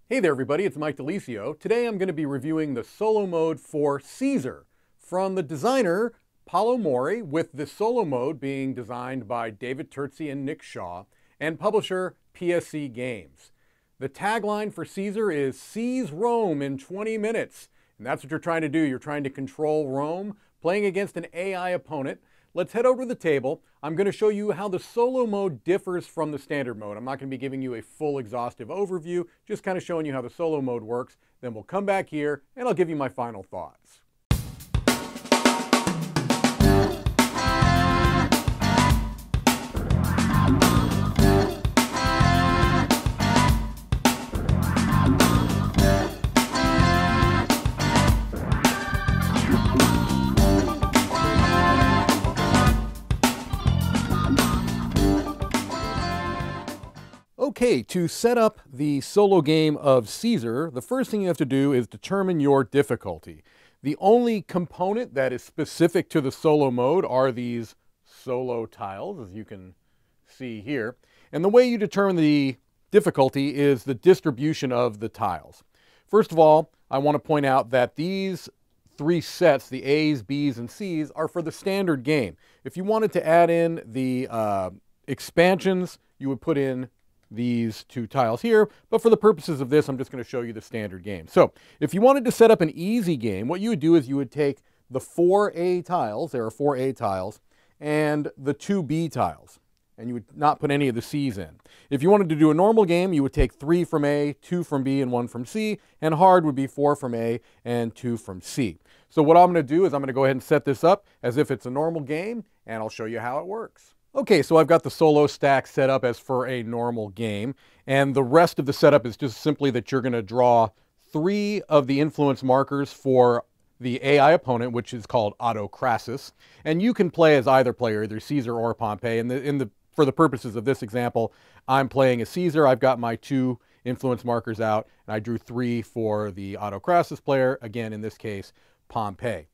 Hey there everybody, it's Mike DiLisio. Today I'm going to be reviewing the solo mode for Caesar from the designer Paolo Mori, with the solo mode being designed by David Turczi and Nick Shaw, and publisher PSC Games. The tagline for Caesar is "Seize Rome in 20 minutes." And that's what you're trying to do. You're trying to control Rome, playing against an AI opponent. Let's head over to the table. I'm going to show you how the solo mode differs from the standard mode. I'm not going to be giving you a full exhaustive overview, just kind of showing you how the solo mode works. Then we'll come back here and I'll give you my final thoughts. Okay, to set up the solo game of Caesar, the first thing you have to do is determine your difficulty. The only component that is specific to the solo mode are these solo tiles, as you can see here. And the way you determine the difficulty is the distribution of the tiles. First of all, I want to point out that these three sets, the A's, B's, and C's, are for the standard game. If you wanted to add in the expansions, you would put in these two tiles here, but for the purposes of this, I'm just going to show you the standard game. So if you wanted to set up an easy game, what you would do is you would take the 4A tiles, there are 4A tiles, and the 2B tiles, and you would not put any of the C's in. If you wanted to do a normal game, you would take 3 from A, 2 from B, and 1 from C, and hard would be 4 from A and 2 from C. So what I'm going to do is I'm going to go ahead and set this up as if it's a normal game, and I'll show you how it works. Okay, so I've got the solo stack set up as for a normal game, and the rest of the setup is just simply that you're going to draw 3 of the influence markers for the AI opponent, which is called Autocrasis, and you can play as either player, either Caesar or Pompey. And for the purposes of this example, I'm playing as Caesar. I've got my 2 influence markers out, and I drew 3 for the Autocrasis player, again in this case, Pompey.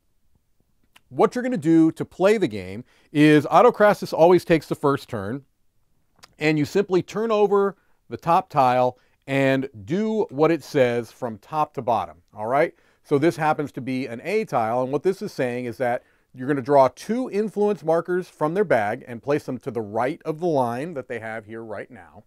What you're going to do to play the game is Autocrasis always takes the first turn, and you simply turn over the top tile and do what it says from top to bottom. All right? So this happens to be an A tile, and what this is saying is that you're going to draw 2 influence markers from their bag and place them to the right of the line that they have here right now.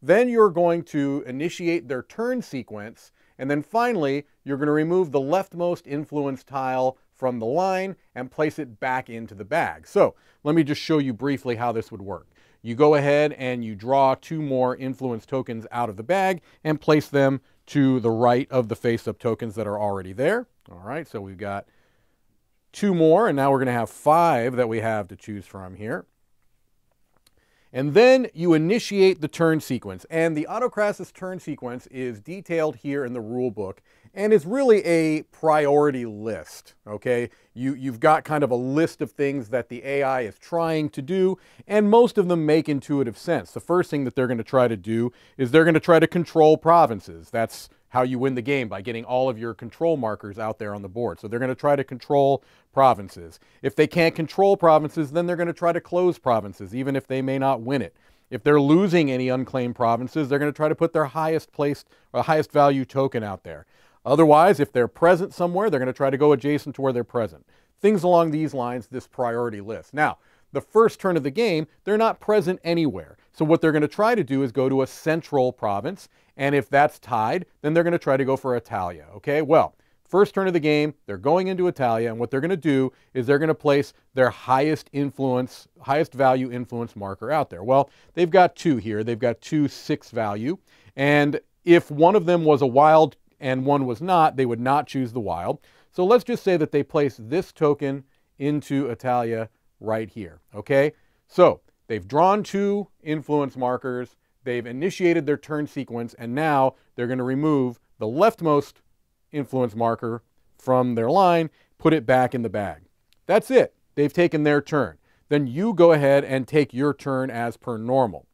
Then you're going to initiate their turn sequence, and then finally you're going to remove the leftmost influence tile from the line and place it back into the bag. So let me just show you briefly how this would work. You go ahead and you draw 2 more influence tokens out of the bag and place them to the right of the face-up tokens that are already there. All right, so we've got 2 more, and now we're going to have 5 that we have to choose from here. And then you initiate the turn sequence, and the Autocrasis turn sequence is detailed here in the rule book, and is really a priority list, okay? You've got kind of a list of things that the AI is trying to do, and most of them make intuitive sense. The first thing that they're going to try to do is they're going to try to control provinces. That's how you win the game, by getting all of your control markers out there on the board. So they're going to try to control provinces. If they can't control provinces, then they're going to try to close provinces, even if they may not win it. If they're losing any unclaimed provinces, they're going to try to put their highest placed or highest value token out there. Otherwise, if they're present somewhere, they're going to try to go adjacent to where they're present. Things along these lines, this priority list. Now, the first turn of the game, they're not present anywhere. So what they're going to try to do is go to a central province, and if that's tied, then they're going to try to go for Italia, okay? Well, first turn of the game, they're going into Italia, and what they're going to do is they're going to place their highest value influence marker out there. Well, they've got 2 here. They've got 2 6 value, and if one of them was a wild and one was not, they would not choose the wild. So let's just say that they place this token into Italia right here, okay? So they've drawn 2 influence markers, they've initiated their turn sequence, and now they're going to remove the leftmost influence marker from their line, put it back in the bag. That's it. They've taken their turn. Then you go ahead and take your turn as per normal.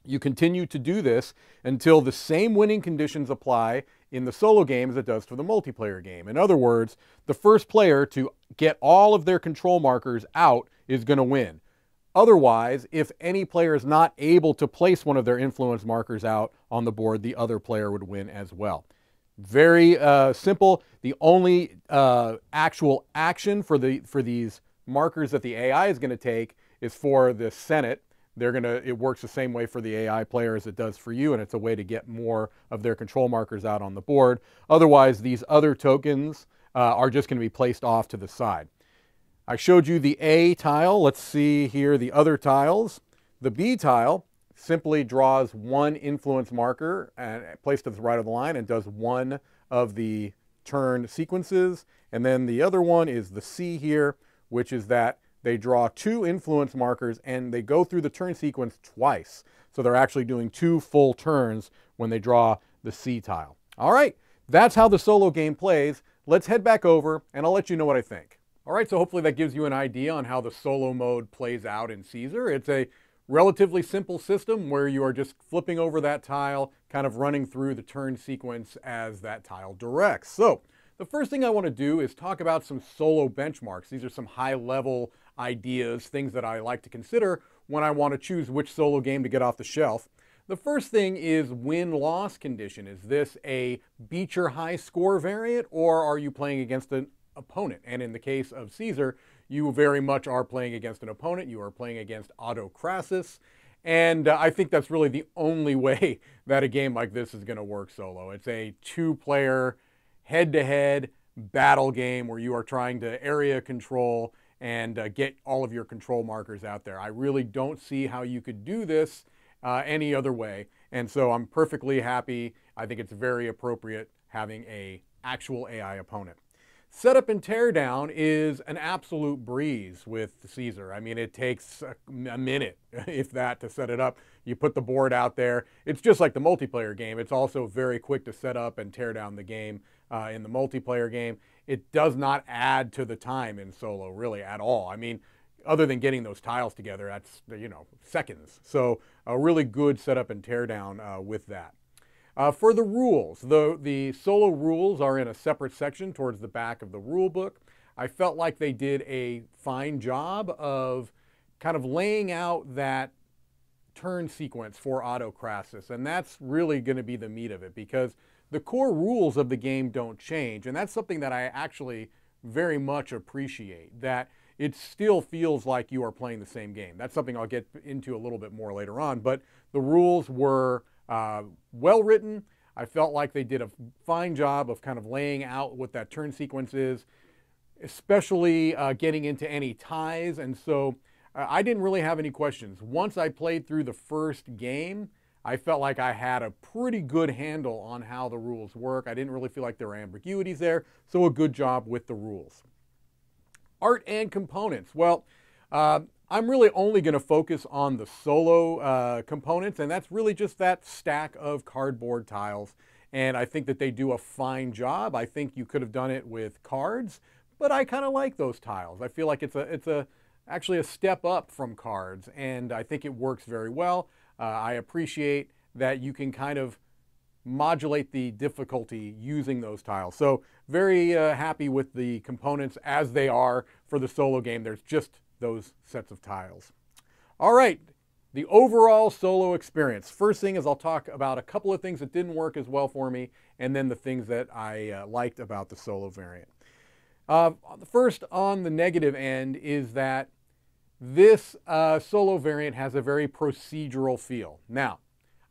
You continue to do this until the same winning conditions apply in the solo game as it does for the multiplayer game. In other words, the first player to get all of their control markers out is going to win. Otherwise, if any player is not able to place one of their influence markers out on the board, the other player would win as well. Very simple. The only actual action for these markers that the AI is going to take is for the Senate. It works the same way for the AI player as it does for you, and it's a way to get more of their control markers out on the board. Otherwise, these other tokens are just going to be placed off to the side. I showed you the A tile. Let's see here the other tiles. The B tile simply draws one influence marker and placed to the right of the line and does one of the turn sequences. And then the other one is the C here, which is that they draw two influence markers and they go through the turn sequence twice. So they're actually doing two full turns when they draw the C tile. All right, that's how the solo game plays. Let's head back over and I'll let you know what I think. All right, so hopefully that gives you an idea on how the solo mode plays out in Caesar. It's a relatively simple system where you are just flipping over that tile, kind of running through the turn sequence as that tile directs. So the first thing I want to do is talk about some solo benchmarks. These are some high-level ideas, things that I like to consider when I want to choose which solo game to get off the shelf. The first thing is win-loss condition. Is this a beat your high score variant, or are you playing against an opponent? And in the case of Caesar, you very much are playing against an opponent. You are playing against Autocrasis. And I think that's really the only way that a game like this is going to work solo. It's a two-player, head-to-head battle game where you are trying to area control and get all of your control markers out there. I really don't see how you could do this any other way. And so I'm perfectly happy. I think it's very appropriate having an actual AI opponent. Setup and teardown is an absolute breeze with Caesar. I mean, it takes a minute, if that, to set it up. You put the board out there. It's just like the multiplayer game. It's also very quick to set up and tear down the game in the multiplayer game. It does not add to the time in solo, really, at all. I mean, other than getting those tiles together, that's, seconds. So a really good setup and teardown with that. For the rules, the solo rules are in a separate section towards the back of the rule book. I felt like they did a fine job of kind of laying out that turn sequence for Autocrasis, and that's really going to be the meat of it, because the core rules of the game don't change, and that's something that I actually very much appreciate, that it still feels like you are playing the same game. That's something I'll get into a little bit more later on, but the rules were well written. I felt like they did a fine job of kind of laying out what that turn sequence is, especially getting into any ties. And so I didn't really have any questions. Once I played through the first game, I felt like I had a pretty good handle on how the rules work. I didn't really feel like there were ambiguities there, so a good job with the rules. Art and components. Well, I'm really only going to focus on the solo components, and that's really just that stack of cardboard tiles. And I think that they do a fine job. I think you could have done it with cards, but I kind of like those tiles. I feel like it's actually a step up from cards, and I think it works very well. I appreciate that you can kind of modulate the difficulty using those tiles. So very happy with the components as they are for the solo game. There's just those sets of tiles. All right, the overall solo experience. First thing is I'll talk about a couple of things that didn't work as well for me, and then the things that I liked about the solo variant. First, on the negative end, is that this solo variant has a very procedural feel. Now,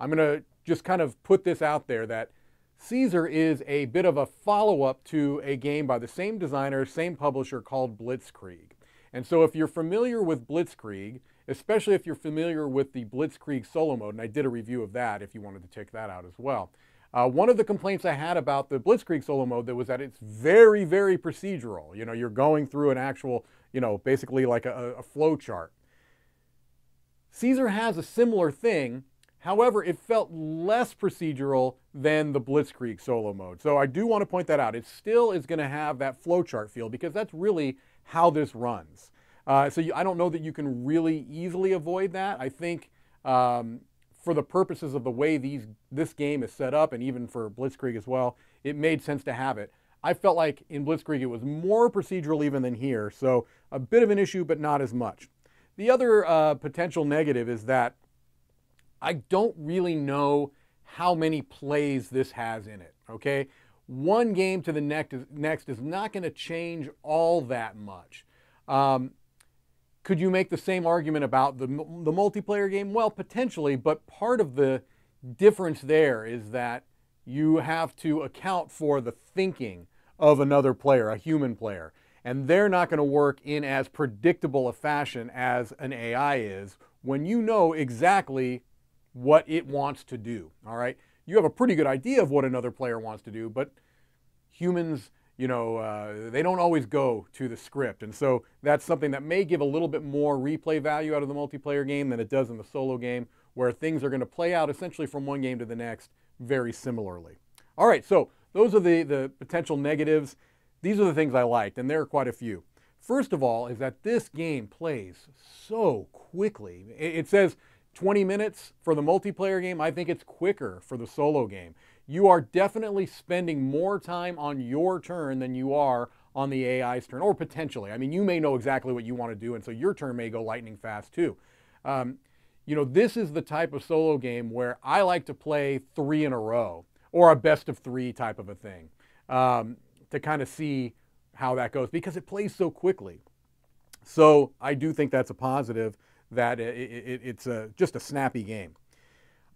I'm going to just kind of put this out there that Caesar is a bit of a follow-up to a game by the same designer, same publisher, called Blitzkrieg. And so if you're familiar with Blitzkrieg, especially if you're familiar with the Blitzkrieg solo mode, and I did a review of that if you wanted to check that out as well. One of the complaints I had about the Blitzkrieg solo mode was that it's very, very procedural. You're going through an actual, basically like a flow chart. Caesar has a similar thing. However, it felt less procedural than the Blitzkrieg solo mode. So I do want to point that out. It still is going to have that flowchart feel because that's really how this runs. I don't know that you can really easily avoid that. I think for the purposes of the way this game is set up, and even for Blitzkrieg as well, it made sense to have it. I felt like in Blitzkrieg it was more procedural even than here, so a bit of an issue, but not as much. The other potential negative is that I don't really know how many plays this has in it, okay? One game to the next is not going to change all that much. Could you make the same argument about the multiplayer game? Well, potentially, but part of the difference there is that you have to account for the thinking of another player, a human player. And they're not going to work in as predictable a fashion as an AI is when you know exactly what it wants to do, all right? You have a pretty good idea of what another player wants to do, but humans, you know, they don't always go to the script. And so that's something that may give a little bit more replay value out of the multiplayer game than it does in the solo game, where things are going to play out essentially from one game to the next very similarly. All right, so those are the potential negatives. These are the things I liked, and there are quite a few. First of all is that this game plays so quickly. It says 20 minutes for the multiplayer game. I think it's quicker for the solo game. You are definitely spending more time on your turn than you are on the AI's turn, or potentially. I mean, you may know exactly what you want to do, and so your turn may go lightning fast too. You know, this is the type of solo game where I like to play 3 in a row, or a best of 3 type of a thing, to kind of see how that goes, because it plays so quickly. So I do think that's a positive, that it's just a snappy game.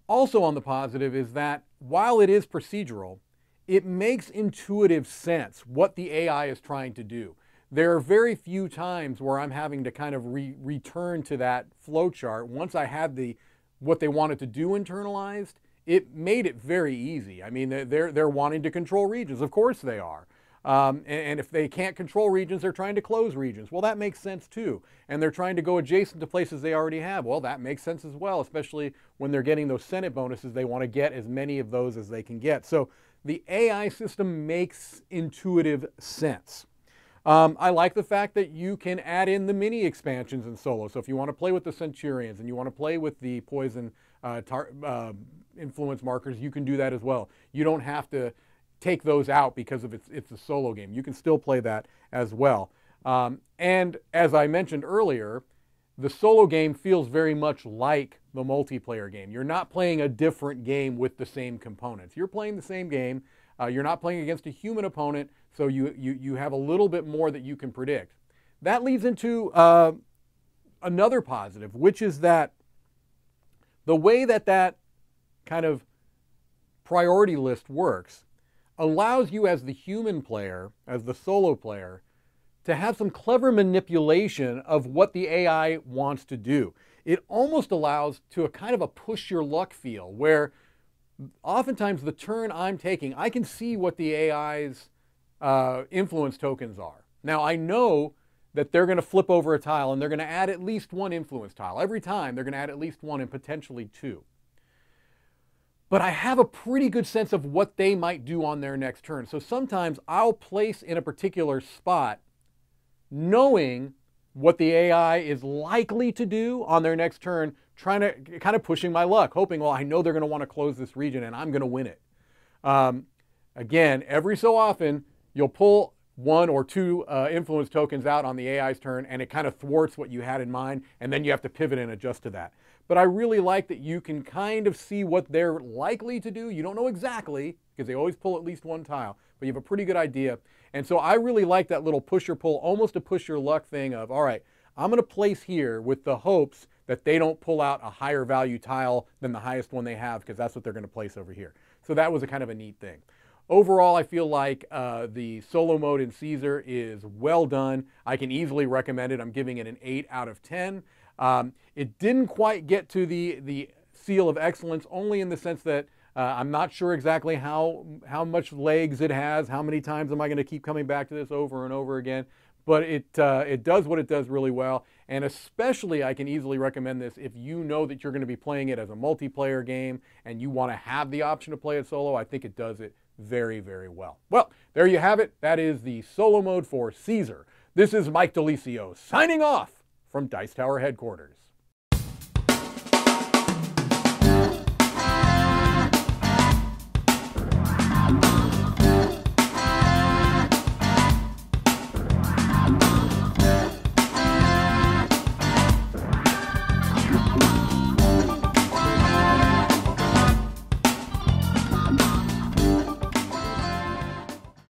Also on the positive is that while it is procedural, it makes intuitive sense what the AI is trying to do. There are very few times where I'm having to kind of return to that flowchart. Once I had what they wanted to do internalized, it made it very easy. I mean, they're wanting to control regions. Of course they are. And if they can't control regions, they're trying to close regions. Well, that makes sense too. And they're trying to go adjacent to places they already have. Well, that makes sense as well, especially when they're getting those Senate bonuses. They want to get as many of those as they can get. So the AI system makes intuitive sense. I like the fact that you can add in the mini expansions in solo. So if you want to play with the Centurions and you want to play with the poison influence markers, you can do that as well. You don't have to take those out because of it's a solo game. You can still play that as well. And as I mentioned earlier, the solo game feels very much like the multiplayer game. You're not playing a different game with the same components. You're playing the same game. You're not playing against a human opponent, so you have a little bit more that you can predict. That leads into another positive, which is that the way that kind of priority list works allows you as the human player, as the solo player, to have some clever manipulation of what the AI wants to do. It almost allows to a kind of a push your luck feel, where oftentimes the turn I'm taking, I can see what the AI's influence tokens are. Now I know that they're going to flip over a tile and they're going to add at least 1 influence tile. Every time they're going to add at least 1 and potentially 2. But I have a pretty good sense of what they might do on their next turn. So sometimes I'll place in a particular spot knowing what the AI is likely to do on their next turn, trying to kind of pushing my luck, hoping, well, I know they're going to want to close this region and I'm going to win it. Again, every so often, you'll pull 1 or 2 influence tokens out on the AI's turn, and it kind of thwarts what you had in mind, and then you have to pivot and adjust to that. But I really like that you can kind of see what they're likely to do. You don't know exactly, because they always pull at least 1 tile, but you have a pretty good idea. And so I really like that little push or pull, almost a push your luck thing of, all right, I'm going to place here with the hopes that they don't pull out a higher value tile than the highest one they have, because that's what they're going to place over here. So that was a kind of a neat thing. Overall, I feel like the solo mode in Caesar is well done. I can easily recommend it. I'm giving it an 8 out of 10. It didn't quite get to the seal of excellence, only in the sense that I'm not sure exactly how much legs it has, how many times am I going to keep coming back to this over and over again. But it does what it does really well, and especially I can easily recommend this if you know that you're going to be playing it as a multiplayer game and you want to have the option to play it solo. I think it does it very, very well. Well, there you have it. That is the solo mode for Caesar. This is Mike DiLisio signing off from Dice Tower headquarters.